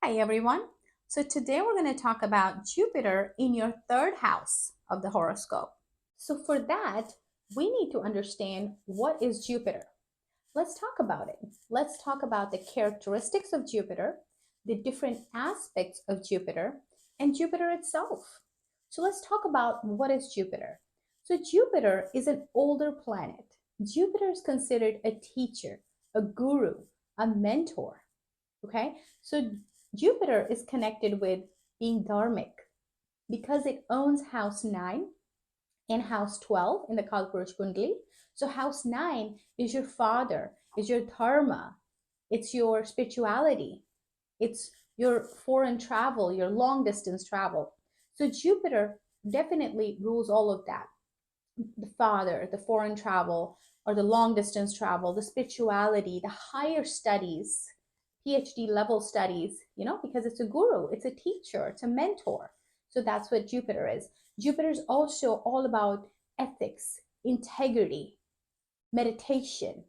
Hi everyone. So today we're going to talk about Jupiter in your third house of the horoscope. So for that, we need to understand what is Jupiter. Let's talk about it. Let's talk about the characteristics of Jupiter, the different aspects of Jupiter, and Jupiter itself. So let's talk about what is Jupiter. So Jupiter is an older planet. Jupiter is considered a teacher, a guru, a mentor. Okay, so Jupiter is connected with being dharmic because it owns house 9 and house 12 in the Kalpurush Kundali. So, house 9 is your father, is your dharma, it's your spirituality, it's your foreign travel, your long distance travel. So, Jupiter definitely rules all of that, the father, the foreign travel, or the long distance travel, the spirituality, the higher studies, PhD level studies, because it's a guru, it's a teacher, it's a mentor. So that's what Jupiter is. Jupiter is also all about ethics, integrity, meditation.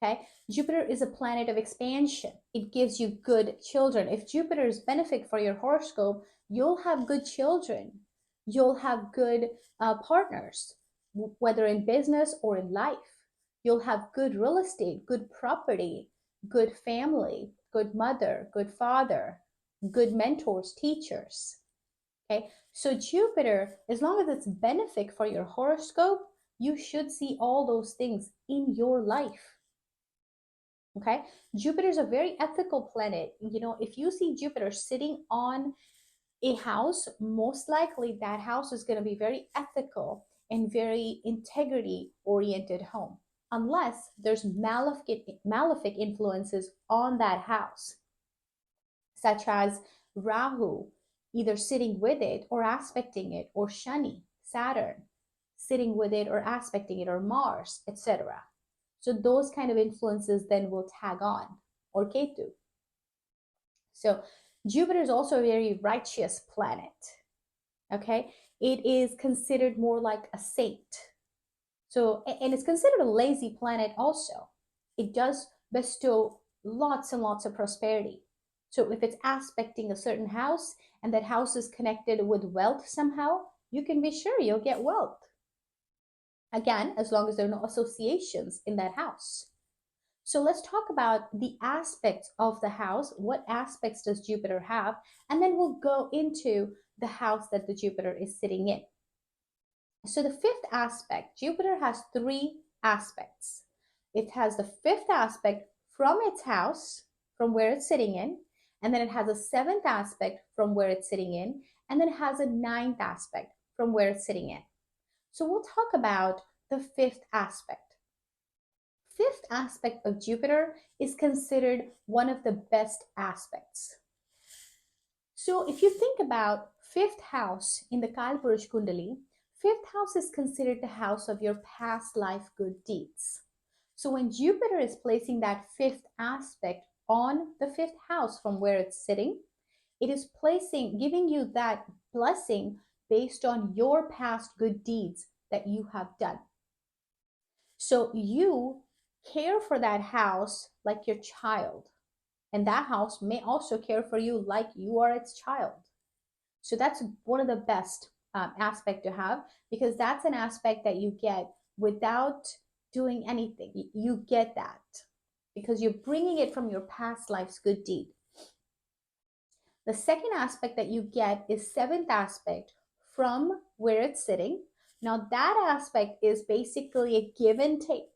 Okay. Jupiter is a planet of expansion. It gives you good children. If Jupiter is benefic for your horoscope, you'll have good children. You'll have good partners, whether in business or in life. You'll have good real estate, good property, good family, good mother, good father, good mentors, teachers. Okay. So Jupiter, as long as it's benefic for your horoscope, you should see all those things in your life. Okay. Jupiter is a very ethical planet. If you see Jupiter sitting on a house, most likely that house is going to be very ethical and very integrity oriented home, unless there's malefic influences on that house, such as Rahu either sitting with it or aspecting it, or Shani, Saturn, sitting with it or aspecting it, or Mars, etc. So those kind of influences then will tag on, or Ketu. So Jupiter is also a very righteous planet. Okay, it is considered more like a saint. So, and it's considered a lazy planet also. It does bestow lots and lots of prosperity. So if it's aspecting a certain house and that house is connected with wealth somehow, you can be sure you'll get wealth. Again, as long as there are no associations in that house. So let's talk about the aspects of the house. What aspects does Jupiter have? And then we'll go into the house that the Jupiter is sitting in. So the fifth aspect, Jupiter has three aspects. It has the fifth aspect from its house, from where it's sitting in, and then it has a seventh aspect from where it's sitting in, and then it has a ninth aspect from where it's sitting in. So we'll talk about the fifth aspect. Fifth aspect of Jupiter is considered one of the best aspects. So if you think about fifth house in the Kalpurush Kundali, fifth house is considered the house of your past life good deeds. So when Jupiter is placing that fifth aspect on the fifth house from where it's sitting, it is giving you that blessing based on your past good deeds that you have done. So you care for that house like your child, and that house may also care for you like you are its child. So that's one of the best aspect to have, because that's an aspect that you get without doing anything. You get that because you're bringing it from your past life's good deed. The second aspect that you get is seventh aspect from where it's sitting. Now that aspect is basically a give and take.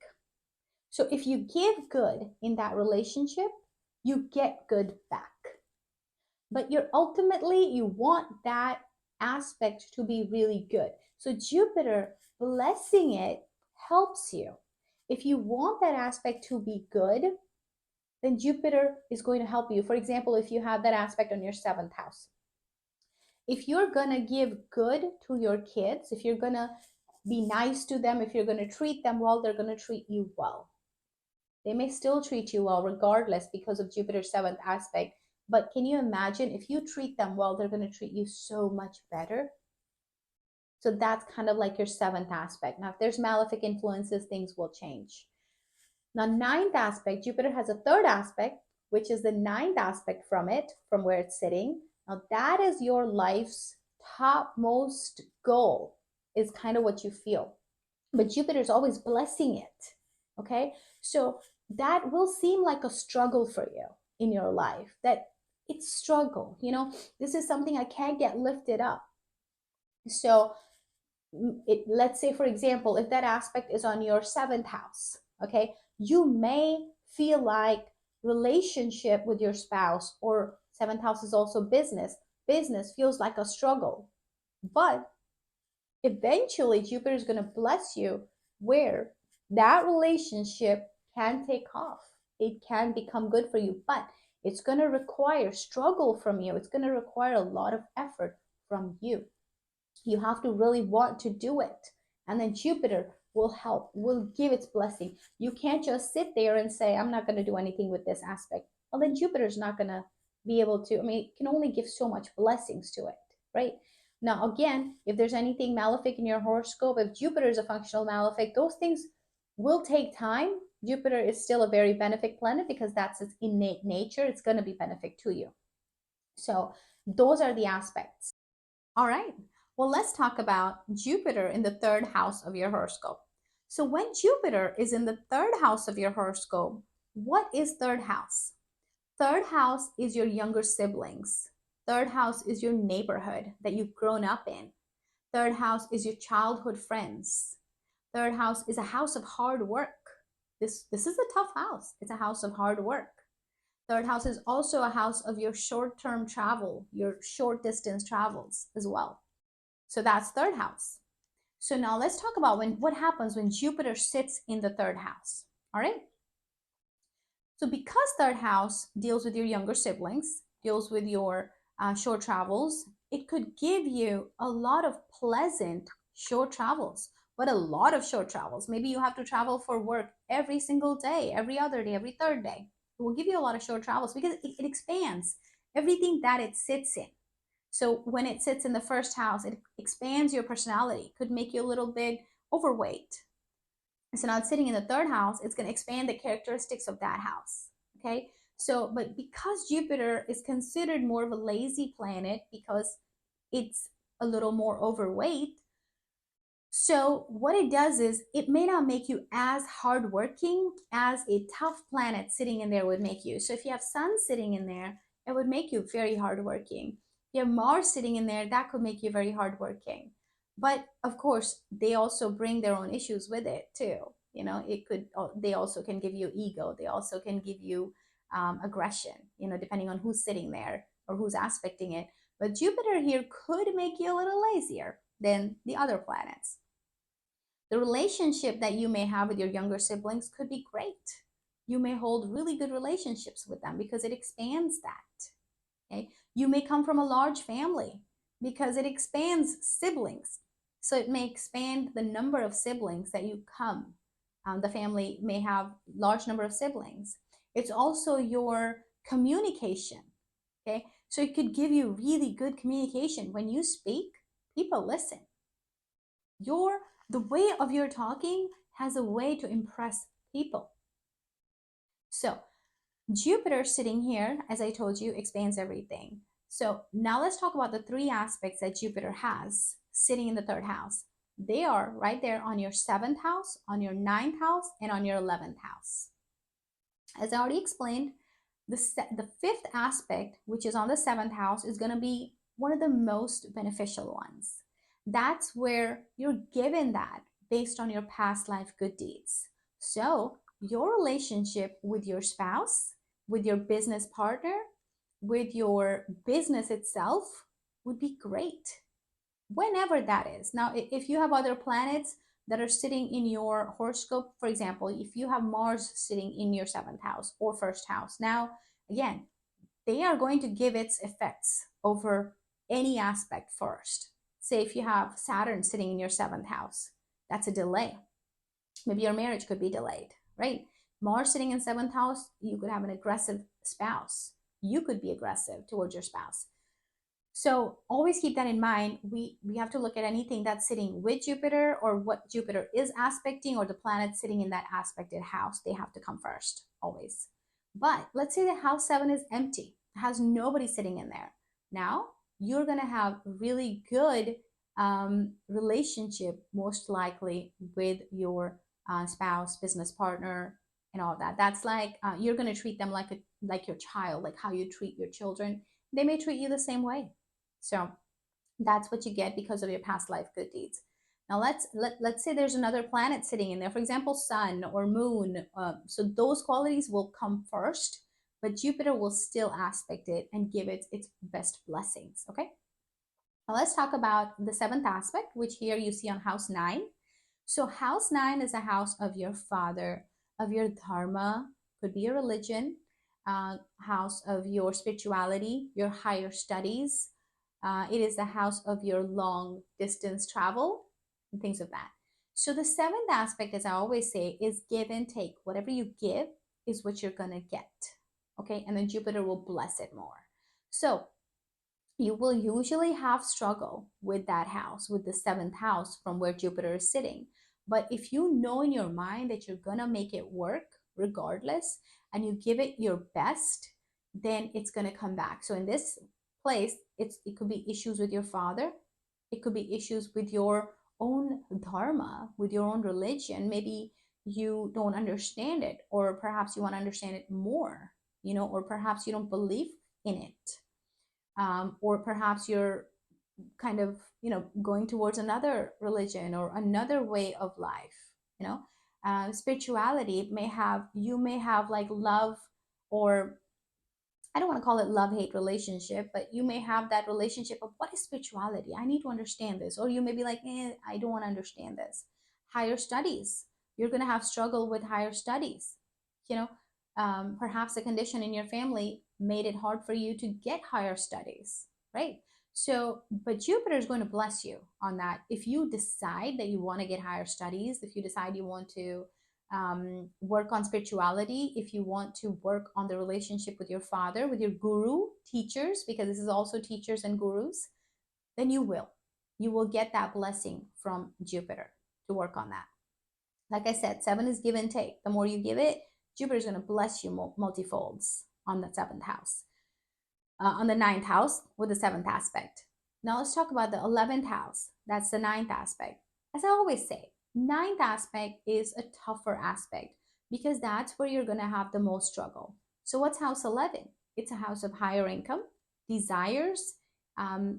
So if you give good in that relationship, you get good back. But you want that aspect to be really good. So Jupiter blessing it helps you. If you want that aspect to be good, then Jupiter is going to help you. For example, if you have that aspect on your seventh house, if you're going to give good to your kids, if you're going to be nice to them, if you're going to treat them well, they're going to treat you well. They may still treat you well regardless because of Jupiter's seventh aspect. But can you imagine if you treat them well, they're going to treat you so much better? So that's kind of like your seventh aspect. Now, if there's malefic influences, things will change. Now, ninth aspect, Jupiter has a third aspect, which is the ninth aspect from it, from where it's sitting. Now, that is your life's topmost goal, is kind of what you feel. But Jupiter is always blessing it. Okay. So that will seem like a struggle for you in your life, that it's struggle. This is something I can't get lifted up. So let's say, for example, if that aspect is on your seventh house, okay, you may feel like relationship with your spouse, or seventh house is also business feels like a struggle. But eventually Jupiter is going to bless you where that relationship can take off. It can become good for you, but it's going to require struggle from you. It's going to require a lot of effort from you. You have to really want to do it. And then Jupiter will help, will give its blessing. You can't just sit there and say, I'm not going to do anything with this aspect. Well, then Jupiter's not going to be able to, it can only give so much blessings to it, right? Now, again, if there's anything malefic in your horoscope, if Jupiter is a functional malefic, those things will take time. Jupiter is still a very benefic planet because that's its innate nature. It's going to be benefic to you. So those are the aspects. All right. Well, let's talk about Jupiter in the third house of your horoscope. So when Jupiter is in the third house of your horoscope, what is third house? Third house is your younger siblings. Third house is your neighborhood that you've grown up in. Third house is your childhood friends. Third house is a house of hard work. This is a tough house. It's a house of hard work. Third house is also a house of your short-term travel, your short distance travels as well. So that's third house. So now let's talk about what happens when Jupiter sits in the third house. All right. So because third house deals with your younger siblings, deals with your short travels, it could give you a lot of pleasant short travels, but a lot of short travels. Maybe you have to travel for work every single day, every other day, every third day. It will give you a lot of short travels because it expands everything that it sits in. So when it sits in the first house, it expands your personality, could make you a little bit overweight. So now it's sitting in the third house, it's going to expand the characteristics of that house. Okay. So, but because Jupiter is considered more of a lazy planet because it's a little more overweight, so what it does is it may not make you as hardworking as a tough planet sitting in there would make you. So if you have Sun sitting in there, it would make you very hardworking. If you have Mars sitting in there, that could make you very hardworking. But of course, they also bring their own issues with it too. They also can give you ego. They also can give you aggression, depending on who's sitting there or who's aspecting it. But Jupiter here could make you a little lazier than the other planets. The relationship that you may have with your younger siblings could be great. You may hold really good relationships with them because it expands that. Okay? You may come from a large family because it expands siblings. So it may expand the number of siblings that you come. The family may have large number of siblings. It's also your communication. Okay? So it could give you really good communication. When you speak, people listen. The way of your talking has a way to impress people. So Jupiter sitting here, as I told you, expands everything. So now let's talk about the three aspects that Jupiter has sitting in the third house. They are right there on your seventh house, on your ninth house, and on your 11th house. As I already explained, the fifth aspect, which is on the seventh house, is going to be one of the most beneficial ones. That's where you're given that based on your past life good deeds. So your relationship with your spouse, with your business partner, with your business itself would be great, whenever that is. Now, if you have other planets that are sitting in your horoscope, for example, if you have Mars sitting in your seventh house or first house, now, again, they are going to give its effects over any aspect first. Say if you have Saturn sitting in your seventh house, that's a delay. Maybe your marriage could be delayed, right? Mars sitting in seventh house, you could have an aggressive spouse. You could be aggressive towards your spouse. So always keep that in mind. We have to look at anything that's sitting with Jupiter or what Jupiter is aspecting or the planet sitting in that aspected house. They have to come first, always. But let's say the house 7 is empty, has nobody sitting in there. Now you're going to have really good relationship, most likely, with your spouse, business partner, and all of that. That's like you're going to treat them like your child, like how you treat your children. They may treat you the same way. So that's what you get because of your past life good deeds. Now let's say there's another planet sitting in there, for example, sun or moon. So those qualities will come first, but Jupiter will still aspect it and give it its best blessings. Okay. Now let's talk about the seventh aspect, which here you see on house 9. So house 9 is a house of your father, of your dharma, could be a religion, house of your spirituality, your higher studies. It is the house of your long distance travel and things of that. So the seventh aspect, as I always say, is give and take. Whatever you give is what you're going to get. Okay. And then Jupiter will bless it more. So you will usually have struggle with that house, with the seventh house from where Jupiter is sitting. But if you know in your mind that you're going to make it work regardless, and you give it your best, then it's going to come back. So in this place, it could be issues with your father. It could be issues with your own dharma, with your own religion. Maybe you don't understand it, or perhaps you want to understand it more, or perhaps you don't believe in it, or perhaps you're kind of going towards another religion or another way of life. Spirituality may have, you may have like love, or I don't want to call it love hate relationship, but you may have that relationship of what is spirituality, I need to understand this. Or you may be like, I don't want to understand this. Higher studies, you're going to have struggle with higher studies. you know Perhaps a condition in your family made it hard for you to get higher studies, right? So, but Jupiter is going to bless you on that. If you decide that you want to get higher studies, if you decide you want to work on spirituality, if you want to work on the relationship with your father, with your guru, teachers, because this is also teachers and gurus, then you will get that blessing from Jupiter to work on that. Like I said, 7 is give and take. The more you give it, Jupiter is going to bless you multifolds on the seventh house, on the ninth house with the seventh aspect. Now let's talk about the 11th house. That's the ninth aspect. As I always say, ninth aspect is a tougher aspect because that's where you're going to have the most struggle. So what's house 11? It's a house of higher income, desires,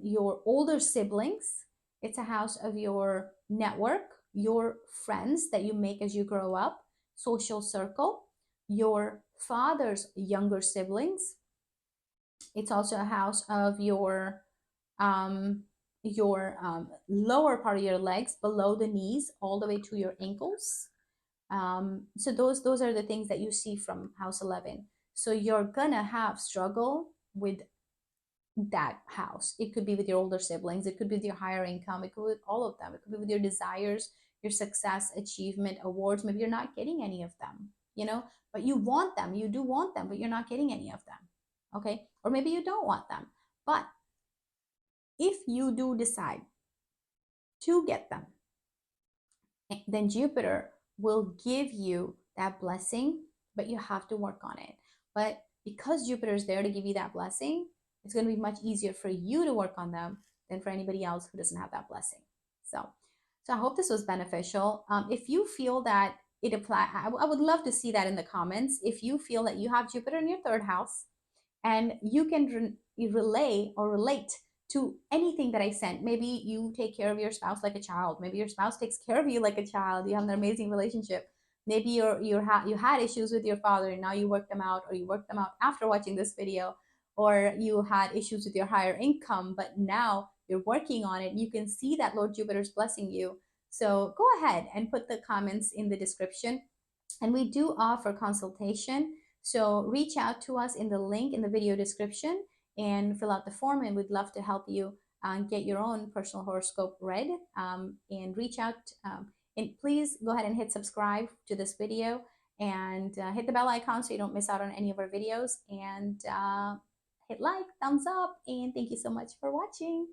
your older siblings. It's a house of your network, your friends that you make as you grow up, social circle, your father's younger siblings. It's also a house of um, your lower part of your legs, below the knees, all the way to your ankles. So those are the things that you see from house 11. So you're gonna have struggle with that house. It could be with your older siblings, it could be with your higher income, it could be with all of them, it could be with your desires, your success, achievement, awards. Maybe you're not getting any of them, but you want them, you do want them, but you're not getting any of them. Okay. Or maybe you don't want them, but if you do decide to get them, then Jupiter will give you that blessing, but you have to work on it. But because Jupiter is there to give you that blessing, it's going to be much easier for you to work on them than for anybody else who doesn't have that blessing. So I hope this was beneficial. If you feel that it apply, I would love to see that in the comments. If you feel that you have Jupiter in your third house and you can relay or relate to anything that I sent. Maybe you take care of your spouse like a child. Maybe your spouse takes care of you like a child. You have an amazing relationship. Maybe you had issues with your father and now you work them out, or you work them out after watching this video, or you had issues with your higher income, but now you're working on it. You can see that Lord Jupiter is blessing you. So go ahead and put the comments in the description. And we do offer consultation. So reach out to us in the link in the video description and fill out the form, and we'd love to help you get your own personal horoscope read. And reach out, and please go ahead and hit subscribe to this video, and hit the bell icon so you don't miss out on any of our videos, and hit like, thumbs up, and thank you so much for watching.